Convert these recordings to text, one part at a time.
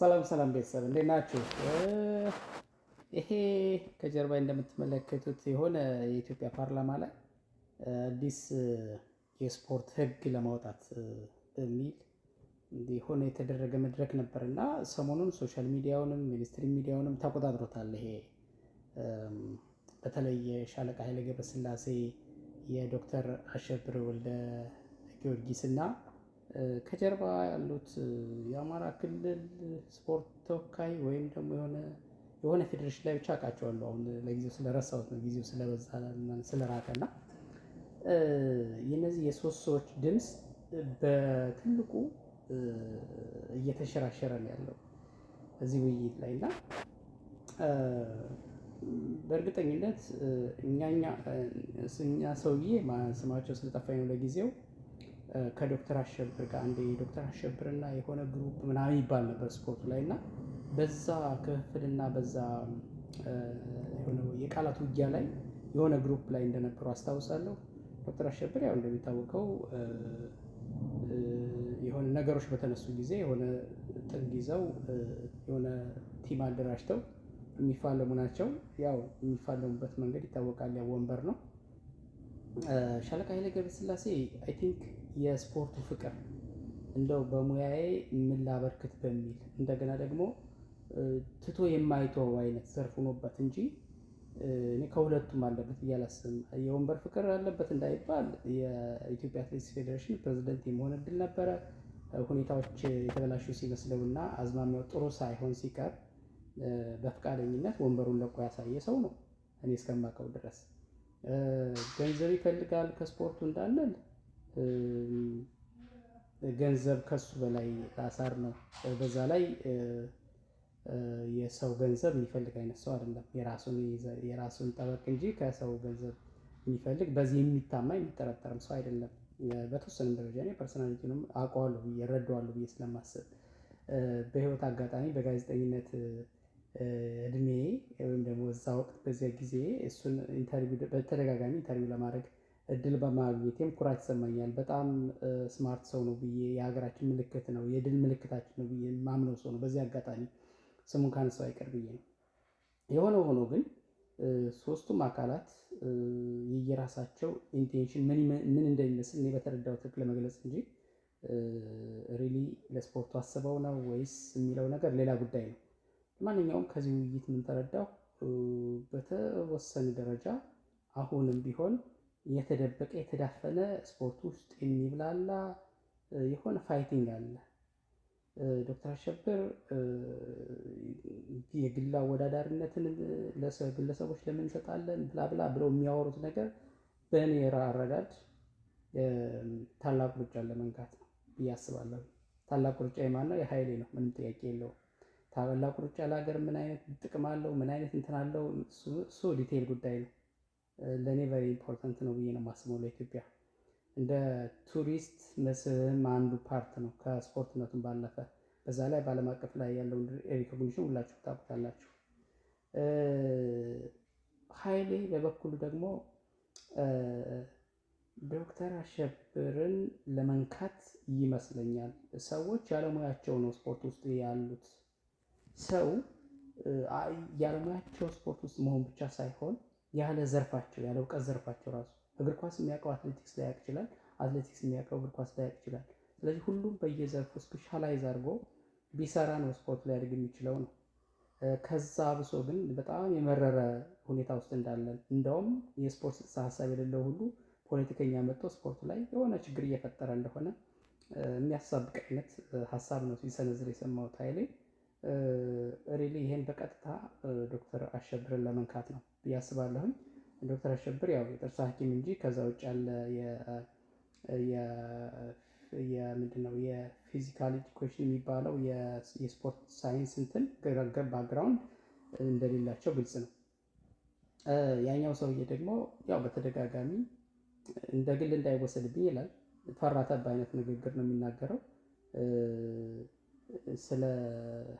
ሰላም ሰላም ቤተሰብ እንዴት ናችሁ? ይሄ ከጀርባ እንደምትመለከቱት የሆነ የኢትዮጵያ ፓርላማ ላይ አዲስ የስፖርት ሕግ ለማውጣት በሚል የሆነ የተደረገ መድረክ ነበር እና ሰሞኑን ሶሻል ሚዲያውንም ሚኒስትሪ ሚዲያውንም ተቆጣጥሮታል። ይሄ በተለይ የሻለቃ ኃይሌ ገብረስላሴ የዶክተር አሸብር ወልደ ጊዮርጊስ እና ከጀርባ ያሉት የአማራ ክልል ስፖርት ተወካይ ወይም ደግሞ የሆነ ፌዴሬሽን ላይ ብቻ አውቃቸዋለሁ። አሁን ለጊዜው ስለረሳሁት ነው፣ ጊዜው ስለበዛ ስለራቀ እና የነዚህ የሶስት ሰዎች ድምፅ በትልቁ እየተሸራሸረ ነው ያለው እዚህ ውይይት ላይ እና በእርግጠኝነት እኛ ሰውዬ ስማቸው ስለጠፋኝ ነው ለጊዜው ከዶክተር አሸብር ጋር አንዴ ዶክተር አሸብርና የሆነ ግሩፕ ምናምን ይባል ነበር ስፖርቱ ላይ እና በዛ ክፍፍልና በዛ የሆነ የቃላት ውጊያ ላይ የሆነ ግሩፕ ላይ እንደነበሩ አስታውሳለሁ። ዶክተር አሸብር ያው እንደሚታወቀው የሆነ ነገሮች በተነሱ ጊዜ የሆነ ጥግ ይዘው የሆነ ቲም አደራጅተው የሚፋለሙ ናቸው። ያው የሚፋለሙበት መንገድ ይታወቃል፣ ያው ወንበር ነው። ሻለቃ ኃይሌ ገብረስላሴ አይ ቲንክ የስፖርቱ ፍቅር እንደው በሙያዬ ምን ላበርክት በሚል እንደገና ደግሞ ትቶ የማይተው አይነት ዘርፍ ሆኖበት እንጂ እኔ ከሁለቱም አለበት እያላስብም የወንበር ፍቅር አለበት እንዳይባል የኢትዮጵያ አትሌቲክስ ፌዴሬሽን ፕሬዝዳንት የመሆን እድል ነበረ። ሁኔታዎች የተበላሹ ሲመስለውና አዝማሚያው ጥሩ ሳይሆን ሲቀር በፈቃደኝነት ወንበሩን ለቆ ያሳየ ሰው ነው እኔ እስከማውቀው ድረስ። ገንዘብ ይፈልጋል ከስፖርቱ እንዳለን ገንዘብ ከሱ በላይ አሳር ነው። በዛ ላይ የሰው ገንዘብ የሚፈልግ አይነት ሰው አይደለም። የራሱን ጠበቅ እንጂ ከሰው ገንዘብ የሚፈልግ በዚህ የሚታማ የሚጠረጠርም ሰው አይደለም። በተወሰነም ደረጃ እኔ ፐርሰናሊቲንም አውቀዋለሁ ብዬ እረዳዋለሁ ብዬ ስለማስብ በህይወት አጋጣሚ በጋዜጠኝነት እድሜ ወይም ደግሞ እዛ ወቅት በዚያ ጊዜ እሱን በተደጋጋሚ ኢንተርቪው ለማድረግ እድል በማግኘቴም ኩራት ይሰማኛል። በጣም ስማርት ሰው ነው ብዬ የሀገራችን ምልክት ነው የድል ምልክታችን ነው ብዬ ማምነው ሰው ነው። በዚህ አጋጣሚ ስሙን ካነሳው አይቀር ብዬ ነው። የሆነው ሆኖ ግን ሶስቱም አካላት የየራሳቸው ኢንቴንሽን ምን እንደሚመስል እኔ በተረዳሁት ልክ ለመግለጽ እንጂ ሪሊ ለስፖርቱ አስበው ነው ወይስ የሚለው ነገር ሌላ ጉዳይ ነው። ማንኛውም ከዚህ ውይይት ምን ተረዳሁ? በተወሰነ ደረጃ አሁንም ቢሆን የተደበቀ የተዳፈነ ስፖርት ውስጥ የሚብላላ የሆነ ፋይቲንግ አለ። ዶክተር አሸብር የግል አወዳዳሪነትን ግለሰቦች ለምን እንሰጣለን ብላ ብላ ብለው የሚያወሩት ነገር በእኔ አረዳድ ታላቁ ሩጫን ለመንካት ነው ብዬ አስባለሁ። ታላቁ ሩጫ የማን ነው? የኃይሌ ነው፣ ምንም ጥያቄ የለውም። ታላቁ ሩጫ ለሀገር ምን አይነት ጥቅም አለው፣ ምን አይነት እንትን አለው፣ እሱ ዲቴይል ጉዳይ ነው። ለእኔ ቨሪ ኢምፖርታንት ነው ብዬ ነው የማስበው። ለኢትዮጵያ እንደ ቱሪስት መስህብም አንዱ ፓርት ነው ከስፖርትነቱም ባለፈ። በዛ ላይ በዓለም አቀፍ ላይ ያለውን ሪኮግኒሽን ሁላችሁ ታውቁታላችሁ። ኃይሌ በበኩሉ ደግሞ ዶክተር አሸብርን ለመንካት ይመስለኛል ሰዎች ያለሙያቸው ነው ስፖርት ውስጥ ያሉት። ሰው ያለሙያቸው ስፖርት ውስጥ መሆን ብቻ ሳይሆን ያለ ዘርፋቸው ያለ እውቀት ዘርፋቸው ራሱ እግር ኳስ የሚያውቀው አትሌቲክስ ላያውቅ ይችላል፣ አትሌቲክስ የሚያውቀው እግር ኳስ ላያውቅ ይችላል። ስለዚህ ሁሉም በየዘርፉ ስፔሻላይዝ አድርጎ ቢሰራ ነው ስፖርት ሊያድግ የሚችለው ነው። ከዛ ብሶ ግን በጣም የመረረ ሁኔታ ውስጥ እንዳለን እንደውም የስፖርት ጽንሰ ሀሳብ የሌለው ሁሉ ፖለቲከኛ መጥቶ ስፖርቱ ላይ የሆነ ችግር እየፈጠረ እንደሆነ የሚያሳብቅ አይነት ሀሳብ ነው ሲሰነዝር የሰማሁት ኃይሌ። ሪሊ ይሄን በቀጥታ ዶክተር አሸብርን ለመንካት ነው ብዬ አስባለሁኝ። ዶክተር አሸብር ያው የጥርስ ሐኪም እንጂ ከዛ ውጭ ያለ ምንድነው የፊዚካል ኤዱኬሽን የሚባለው የስፖርት ሳይንስ እንትን ባክግራውንድ እንደሌላቸው ግልጽ ነው። ያኛው ሰውዬ ደግሞ ያው በተደጋጋሚ እንደ ግል እንዳይወሰድብኝ ይላል። ፈራተብ አይነት ንግግር ነው የሚናገረው። ስለ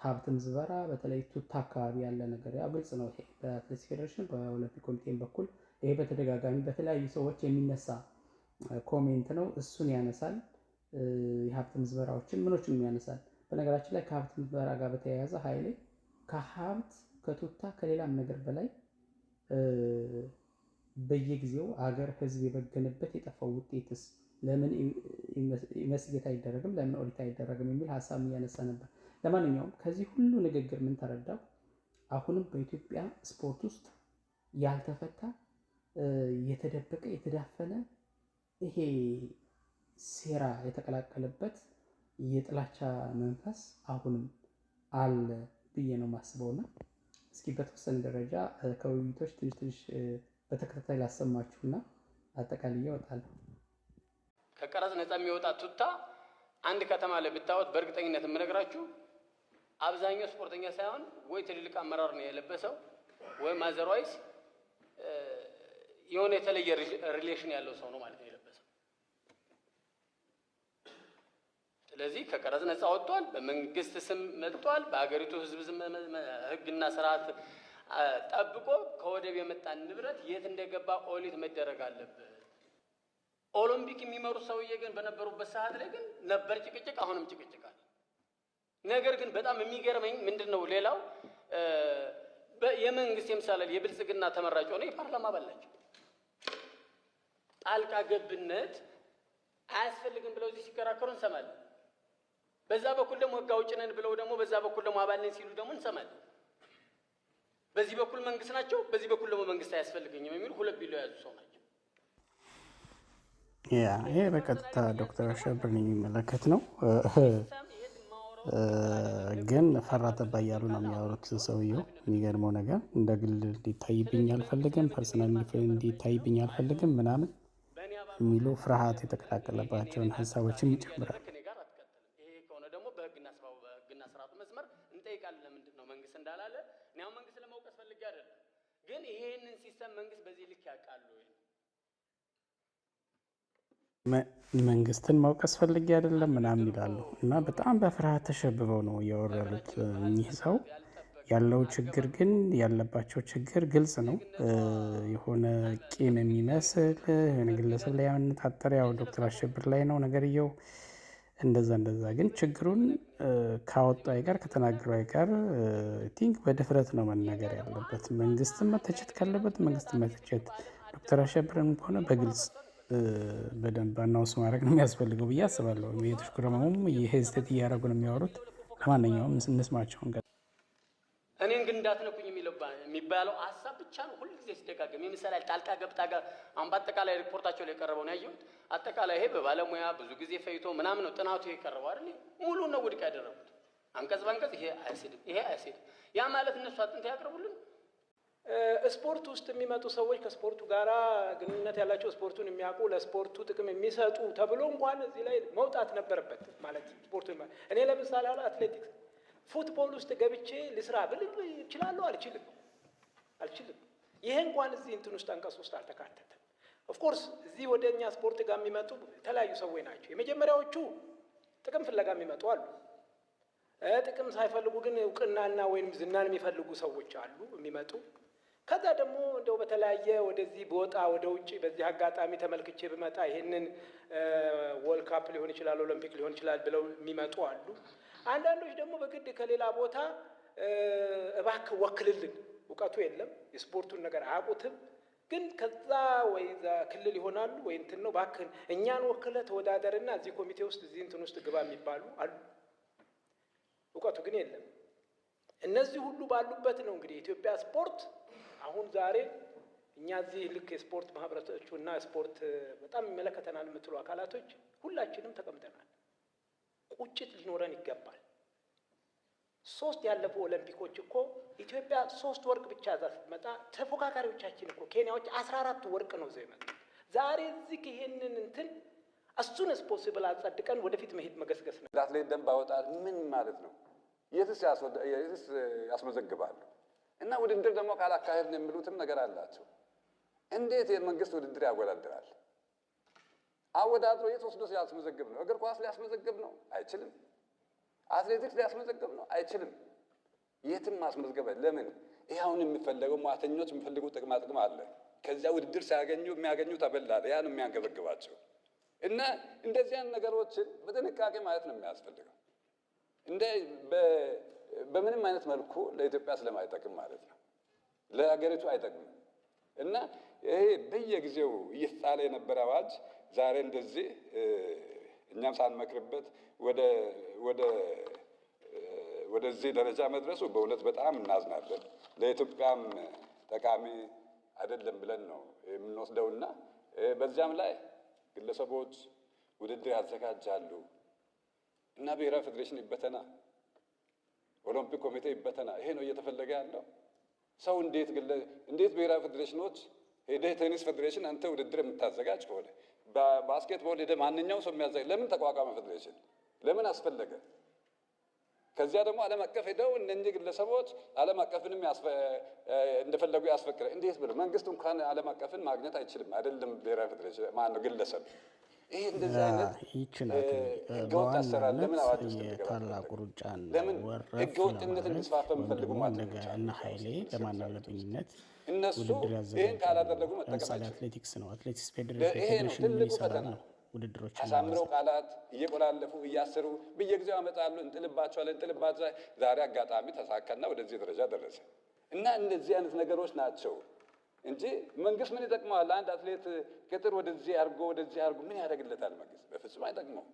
ሀብትም ዝበራ በተለይ ቱታ አካባቢ ያለ ነገር ያው ግልጽ ነው። ይሄ በአትሌቲክስ ፌዴሬሽን በኦሎምፒክ ኮሚቴም በኩል ይሄ በተደጋጋሚ በተለያዩ ሰዎች የሚነሳ ኮሜንት ነው። እሱን ያነሳል። የሀብት ምዝበራዎችን ምኖችን ያነሳል። በነገራችን ላይ ከሀብት ምዝበራ ጋር በተያያዘ ኃይሌ ከሀብት ከቱታ ከሌላም ነገር በላይ በየጊዜው አገር ህዝብ የበገነበት የጠፋው ውጤትስ ለምን ኢንቨስቲጌት አይደረግም፣ ለምን ኦዲት አይደረግም የሚል ሀሳብ እያነሳ ነበር። ለማንኛውም ከዚህ ሁሉ ንግግር ምን ተረዳው? አሁንም በኢትዮጵያ ስፖርት ውስጥ ያልተፈታ የተደበቀ የተዳፈነ ይሄ ሴራ የተቀላቀለበት የጥላቻ መንፈስ አሁንም አለ ብዬ ነው የማስበውና እስኪ በተወሰነ ደረጃ ከውይይቶች ትንሽ በተከታታይ ላሰማችሁና አጠቃላይ ይወጣል። ከቀረጽ ነፃ የሚወጣ ቱታ አንድ ከተማ ላይ ብታወት በእርግጠኝነት የምነግራችሁ አብዛኛው ስፖርተኛ ሳይሆን ወይ ትልልቅ አመራር ነው የለበሰው ወይ ማዘርዋይስ የሆነ የተለየ ሪሌሽን ያለው ሰው ነው ማለት ነው የለበሰው። ስለዚህ ከቀረጽ ነፃ ወጥቷል፣ በመንግስት ስም መጥቷል፣ በሀገሪቱ ህዝብ ስም ህግና ስርዓት ጠብቆ ከወደብ የመጣን ንብረት የት እንደገባ ኦዲት መደረግ አለበት። ኦሎምፒክ የሚመሩ ሰውዬ ግን በነበሩበት ሰዓት ላይ ግን ነበር ጭቅጭቅ፣ አሁንም ጭቅጭቅ አለ። ነገር ግን በጣም የሚገርመኝ ምንድነው ሌላው የመንግስት የምሳሌ የብልጽግና ተመራጭ ሆነ የፓርላማ አባል ናቸው። ጣልቃ ገብነት አያስፈልግም ብለው እዚህ ሲከራከሩ እንሰማለን። በዛ በኩል ደግሞ ህግ አውጪ ነን ብለው ደግሞ በዛ በኩል ደግሞ አባል ነን ሲሉ ደግሞ እንሰማለን። በዚህ በኩል መንግስት ናቸው፣ በዚህ በኩል ደግሞ መንግስት አያስፈልገኝም የሚሉ ሁለት ቢሎ የያዙ ሰው ናቸው። ይሄ በቀጥታ ዶክተር አሸብርን የሚመለከት ነው። ግን ፈራ ተባ እያሉ ነው የሚያወሩት ሰውየው። የሚገርመው ነገር እንደ ግል እንዲታይብኝ አልፈልግም፣ ፐርሰናል እንዲታይብኝ አልፈልግም ምናምን የሚሉ ፍርሃት የተቀላቀለባቸውን ሀሳቦችም ይጨምራል። ይሄ ከሆነ ደግሞ በህግና ስርዓቱ መስመር እንጠይቃለን። ለምንድን ነው መንግስት እንዳላለ? እኔ አሁን መንግስት ለመውቀስ ፈልጌ አይደለም፣ ግን ይሄንን ሲስተም መንግስት በዚህ ልክ ያውቃሉ ወይ? መንግስትን መውቀስ ፈልጌ አይደለም ምናምን ይላሉ እና በጣም በፍርሃት ተሸብበው ነው እያወረሉት። እኚህ ሰው ያለው ችግር ግን ያለባቸው ችግር ግልጽ ነው። የሆነ ቂም የሚመስል የሆነ ግለሰብ ላይ ያነጣጠረ ያው ዶክተር አሸብር ላይ ነው ነገርየው። እንደዛ ግን ችግሩን ካወጡ አይቀር ከተናገሩ አይቀር ቲንክ በድፍረት ነው መናገር ያለበት። መንግስትን መተቸት ካለበት መንግስትን መተቸት፣ ዶክተር አሸብርም ከሆነ በግልጽ በደንብ አናውንስ ማድረግ ነው የሚያስፈልገው ብዬ አስባለሁ። የተሽኩረመሙም የሄዝቴት እያደረጉ ነው የሚያወሩት። ለማንኛውም እንስማቸውን። እኔን ግን እንዳትነኩኝ የሚባለው ሀሳብ ብቻ ነው ሁልጊዜ ሲደጋገም። የምሳሌ ጣልቃ ገብታ ጋር አሁን በአጠቃላይ ሪፖርታቸው ላይ የቀረበው ነው ያየሁት። አጠቃላይ ይሄ በባለሙያ ብዙ ጊዜ ፈይቶ ምናምን ነው ጥናቱ የቀረበው አይደል? ሙሉ ነው ውድቅ ያደረጉት አንቀጽ በአንቀጽ። ይሄ አይሲድ ያ ማለት እነሱ አጥንት ያቀርቡልን። ስፖርት ውስጥ የሚመጡ ሰዎች ከስፖርቱ ጋር ግንኙነት ያላቸው ስፖርቱን የሚያውቁ ለስፖርቱ ጥቅም የሚሰጡ ተብሎ እንኳን እዚህ ላይ መውጣት ነበረበት ማለት ስፖርቱን እኔ ለምሳሌ አሁን አትሌቲክስ ፉትቦል ውስጥ ገብቼ ልስራ ብል እችላለሁ? አልችልም። ይሄ እንኳን እዚህ እንትን ውስጥ አንቀጽ ውስጥ አልተካተተም። ኦፍኮርስ እዚህ ወደ እኛ ስፖርት ጋር የሚመጡ የተለያዩ ሰዎች ናቸው። የመጀመሪያዎቹ ጥቅም ፍለጋ የሚመጡ አሉ። ጥቅም ሳይፈልጉ ግን እውቅናና ወይም ዝናን የሚፈልጉ ሰዎች አሉ የሚመጡ። ከዛ ደግሞ እንደው በተለያየ ወደዚህ በወጣ ወደ ውጭ በዚህ አጋጣሚ ተመልክቼ ብመጣ ይሄንን ወርልድ ካፕ ሊሆን ይችላል፣ ኦሎምፒክ ሊሆን ይችላል ብለው የሚመጡ አሉ። አንዳንዶች ደግሞ በግድ ከሌላ ቦታ እባክህ ወክልልን፣ እውቀቱ የለም የስፖርቱን ነገር አያውቁትም፣ ግን ከዛ ወይ ክልል ይሆናሉ ወይ እንትን ነው እባክህ እኛን ወክለ ተወዳደርና እዚህ ኮሚቴ ውስጥ እዚህ እንትን ውስጥ ግባ የሚባሉ አሉ። እውቀቱ ግን የለም። እነዚህ ሁሉ ባሉበት ነው እንግዲህ የኢትዮጵያ ስፖርት አሁን ዛሬ እኛ እዚህ ልክ የስፖርት ማህበረቶቹ እና ስፖርት በጣም ይመለከተናል የምትሉ አካላቶች ሁላችንም ተቀምጠናል። ቁጭት ሊኖረን ይገባል። 3 ያለፉ ኦሎምፒኮች እኮ ኢትዮጵያ 3 ወርቅ ብቻ ዛ ስትመጣ ተፎካካሪዎቻችን እኮ ኬንያዎች 14 ወርቅ ነው ዘው ይመጣ። ዛሬ እዚህ ይሄንን እንትን አሱን ፖሲብል አጸድቀን ወደፊት መሄድ መገስገስ ነው። አትሌት ደንብ አወጣል ምን ማለት ነው? የትስ ያስመዘግባሉ? እና ውድድር ደግሞ ካላካሄድ ነው የሚሉትም ነገር አላቸው። እንዴት የመንግስት ውድድር ያወዳድራል? አወዳድሮ የት ወስዶ ሲያስመዘግብ ነው? እግር ኳስ ሊያስመዘግብ ነው? አይችልም። አትሌቲክስ ሊያስመዘግብ ነው? አይችልም። የትም ማስመዝገብ ለምን? ይሄ አሁን የሚፈለገው ሙያተኞች የሚፈልጉ ጥቅማ ጥቅም አለ። ከዚያ ውድድር ሲያገኙ የሚያገኙት አበል አለ። ያ ነው የሚያንገበግባቸው። እና እንደዚህ አይነት ነገሮችን በጥንቃቄ ማየት ነው የሚያስፈልገው። እንደ በምንም አይነት መልኩ ለኢትዮጵያ ስለማይጠቅም ማለት ነው፣ ለሀገሪቱ አይጠቅምም። እና ይሄ በየጊዜው እየተጣለ የነበረ አዋጅ ዛሬ እንደዚህ እኛም ሳንመክርበት ወደዚህ ደረጃ መድረሱ በእውነት በጣም እናዝናለን። ለኢትዮጵያም ጠቃሚ አይደለም ብለን ነው የምንወስደውና በዚያም ላይ ግለሰቦች ውድድር ያዘጋጃሉ እና ብሔራዊ ፌዴሬሽን ይበተና፣ ኦሎምፒክ ኮሚቴ ይበተና። ይሄ ነው እየተፈለገ ያለው። ሰው እንዴት ብሔራዊ ፌዴሬሽኖች ሄደህ ቴኒስ ፌዴሬሽን አንተ ውድድር የምታዘጋጅ ከሆነ በባስኬትቦል ሄደህ ማንኛውም ሰው የሚያዘጋጅ ለምን ተቋቋመ ፌዴሬሽን? ለምን አስፈለገ? ከዚያ ደግሞ ዓለም አቀፍ ሄደው እነኚህ ግለሰቦች ዓለም አቀፍንም እንደፈለጉ ያስፈቅደ። እንዴት ብለው መንግስት እንኳን ዓለም አቀፍን ማግኘት አይችልም አይደለም ብሔራዊ ፌዴሬሽን ማነው ግለሰብ። ይሄ እንደዚህ አይነት ህገወጥ አሰራር ለምን አዋጅ ውስጥ ታላቁ ሩጫን ለምን ህገወጥነት እንዲስፋፋ የምፈልጉ ማለት እና ኃይሌ ለማናለብኝነት እነሱ ውድድር ይህን ካላደረጉ ለምሳሌ መጠቀማቸው አትሌቲክስ ነው። አትሌቲክስ ይሄ ነው ፌዴሬሽን ምን ትልቁ ይሰራል ፈተና። ነው ውድድሮች አሳምረው ቃላት እየቆላለፉ እያሰሩ በየጊዜው ያመጣሉ። እንጥልባቸዋለን። ዛሬ አጋጣሚ ተሳካና ወደዚህ ደረጃ ደረሰ እና እነዚህ አይነት ነገሮች ናቸው እንጂ መንግስት ምን ይጠቅመዋል? አንድ አትሌት ቅጥር ወደዚህ አድርጎ ምን ያደርግለታል? መንግስት በፍጹም አይጠቅመው።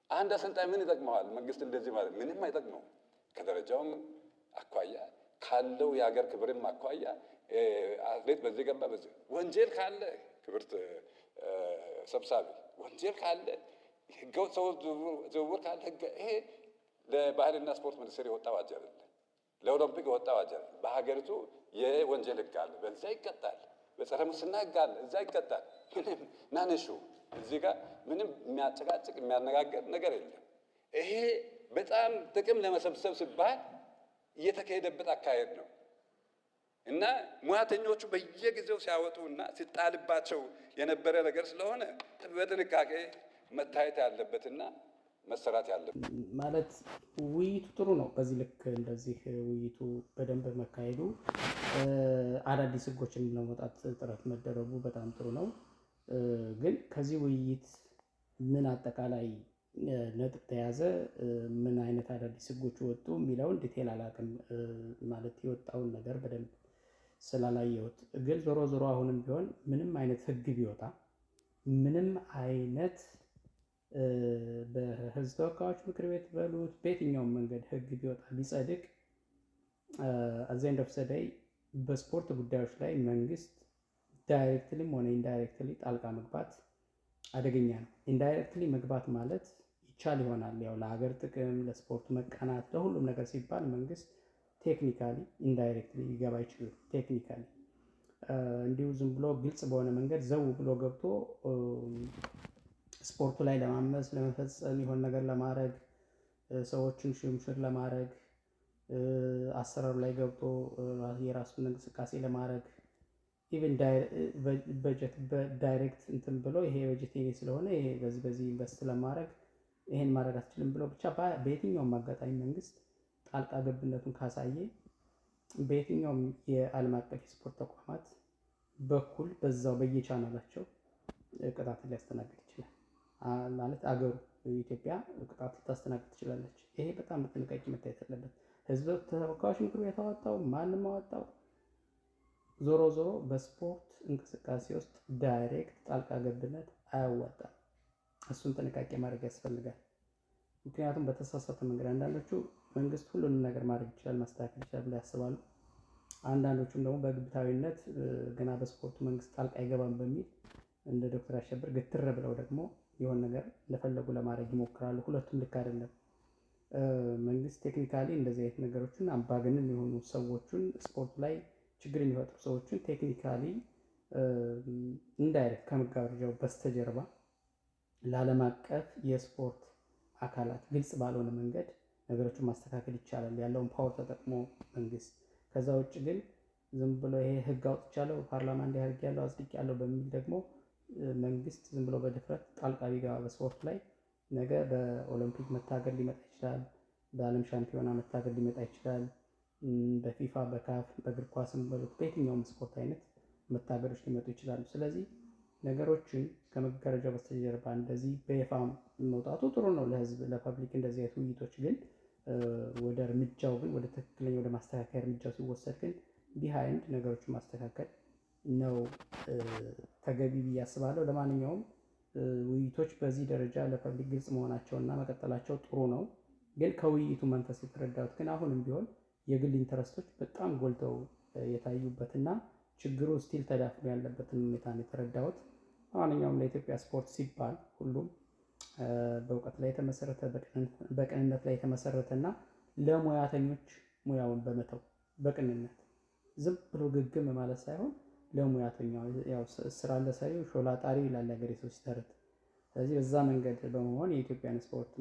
አንድ አሰልጣኝ ምን ይጠቅመዋል? መንግስት እንደዚህ ማለት ምንም አይጠቅመው። ከደረጃውም አኳያ ካለው የሀገር ክብርም አኳያ አትሌት በዚህ ገባ በዚህ ወንጀል ካለ ክብርት ሰብሳቢ ወንጀል ካለ ህገወጥ ሰው ዝውውር ካለ ይሄ ለባህልና ስፖርት ሚኒስቴር የወጣ አዋጅ አይደለም፣ ለኦሎምፒክ የወጣ አዋጅ አይደለም። በሀገሪቱ የወንጀል ህግ አለ፣ በዛ ይቀጣል። በጸረ ሙስና ህግ አለ፣ እዛ ይቀጣል። ምንም ናነሹ እዚህ ጋር ምንም የሚያጨቃጭቅ የሚያነጋገር ነገር የለም። ይሄ በጣም ጥቅም ለመሰብሰብ ሲባል እየተካሄደበት አካሄድ ነው እና ሙያተኞቹ በየጊዜው ሲያወጡና ሲጣልባቸው የነበረ ነገር ስለሆነ በጥንቃቄ መታየት ያለበትና መሰራት ያለበት ማለት ውይይቱ ጥሩ ነው። በዚህ ልክ እንደዚህ ውይይቱ በደንብ መካሄዱ አዳዲስ ህጎችን ለመውጣት ጥረት መደረጉ በጣም ጥሩ ነው። ግን ከዚህ ውይይት ምን አጠቃላይ ነጥብ ተያዘ፣ ምን አይነት አዳዲስ ህጎች ወጡ የሚለውን ዲቴል አላውቅም። ማለት የወጣውን ነገር በደንብ ስላላየሁት፣ ግን ዞሮ ዞሮ አሁንም ቢሆን ምንም አይነት ህግ ቢወጣ ምንም አይነት በህዝብ ተወካዮች ምክር ቤት በሉት በየትኛውም መንገድ ህግ ቢወጣ ቢጸድቅ አዘንድ ኦፍ ሰደይ በስፖርት ጉዳዮች ላይ መንግስት ዳይሬክትሊም ሆነ ኢንዳይሬክትሊ ጣልቃ መግባት አደገኛ ነው። ኢንዳይሬክትሊ መግባት ማለት ይቻል ይሆናል፣ ያው ለሀገር ጥቅም፣ ለስፖርቱ መቀናት፣ ለሁሉም ነገር ሲባል መንግስት ቴክኒካሊ ኢንዳይሬክትሊ ሊገባ ይችላል። ቴክኒካሊ እንዲሁ ዝም ብሎ ግልጽ በሆነ መንገድ ዘው ብሎ ገብቶ ስፖርቱ ላይ ለማመስ ለመፈጸም የሆነ ነገር ለማድረግ ሰዎችን ሽምሽር ለማድረግ አሰራሩ ላይ ገብቶ የራሱን እንቅስቃሴ ለማድረግ ኢቭን በጀት በዳይሬክት እንትን ብሎ ይሄ በጀት የኔ ስለሆነ ይሄ በዚህ ኢንቨስት ለማድረግ ይሄን ማድረግ አትችልም ብሎ ብቻ በየትኛውም አጋጣሚ መንግስት ጣልቃ ገብነቱን ካሳየ በየትኛውም የዓለም አቀፍ የስፖርት ተቋማት በኩል በዛው በየቻናላቸው ቅጣት ሊያስተናግድ ይችላል። ማለት አገሩ ኢትዮጵያ ቅጣት ልታስተናግድ ትችላለች። ይሄ በጣም በጥንቃቄ መታየት አለበት። ህዝብ ተወካዮች ምክር ቤት አወጣው ማንም አወጣው፣ ዞሮ ዞሮ በስፖርት እንቅስቃሴ ውስጥ ዳይሬክት ጣልቃ ገብነት አያዋጣም። እሱን ጥንቃቄ ማድረግ ያስፈልጋል። ምክንያቱም በተሳሳተ መንገድ አንዳንዶቹ መንግስት ሁሉንም ነገር ማድረግ ይችላል ማስተካከል ይችላል ብለው ያስባሉ። አንዳንዶቹም ደግሞ በግብታዊነት ገና በስፖርቱ መንግስት ጣልቃ አይገባም በሚል እንደ ዶክተር አሸብር ግትር ብለው ደግሞ የሆነ ነገር እንደፈለጉ ለማድረግ ይሞክራሉ። ሁለቱም ልክ አይደለም። መንግስት ቴክኒካሊ እንደዚህ አይነት ነገሮችን አምባገነን የሆኑ ሰዎችን ስፖርቱ ላይ ችግር የሚፈጥሩ ሰዎችን ቴክኒካሊ ኢንዳይሬክት ከመጋረጃው በስተጀርባ ለዓለም አቀፍ የስፖርት አካላት ግልጽ ባልሆነ መንገድ ነገሮችን ማስተካከል ይቻላል ያለውን ፓወር ተጠቅሞ መንግስት። ከዛ ውጭ ግን ዝም ብሎ ይሄ ህግ አውጥቻለሁ ፓርላማ እንዲያደርግ ያለው አጽድቅ ያለው በሚል ደግሞ መንግስት ዝም ብሎ በድፍረት ጣልቃ ቢገባ በስፖርት ላይ ነገ በኦሎምፒክ መታገድ ሊመጣ ይችላል፣ በዓለም ሻምፒዮና መታገድ ሊመጣ ይችላል፣ በፊፋ በካፍ በእግር ኳስም በሉት በየትኛውም ስፖርት አይነት መታገዶች ሊመጡ ይችላሉ። ስለዚህ ነገሮችን ከመጋረጃ በስተጀርባ እንደዚህ በይፋ መውጣቱ ጥሩ ነው ለህዝብ ለፐብሊክ እንደዚህ አይነት ውይይቶች። ግን ወደ እርምጃው ግን ወደ ትክክለኛ ወደ ማስተካከያ እርምጃው ሲወሰድ ግን እንዲህ አይነት ነገሮችን ማስተካከል ነው ተገቢ ብዬ አስባለሁ። ለማንኛውም ውይይቶች በዚህ ደረጃ ለፐብሊክ ግልጽ መሆናቸውና መቀጠላቸው ጥሩ ነው። ግን ከውይይቱ መንፈስ የተረዳሁት ግን አሁንም ቢሆን የግል ኢንተረስቶች በጣም ጎልተው የታዩበትና ችግሩ ስቲል ተዳፍኖ ያለበትን ሁኔታ ነው የተረዳሁት። ለማንኛውም ለኢትዮጵያ ስፖርት ሲባል ሁሉም በእውቀት ላይ የተመሰረተ በቅንነት ላይ የተመሰረተ እና ለሙያተኞች ሙያውን በመተው በቅንነት ዝም ብሎ ግግም ማለት ሳይሆን ለሙያተኛው ያው ስራ ለሰሪው ሾላ ጣሪ ይላል የሀገሬ ሰው ሲተርት። ስለዚህ በዛ መንገድ በመሆን የኢትዮጵያን ስፖርት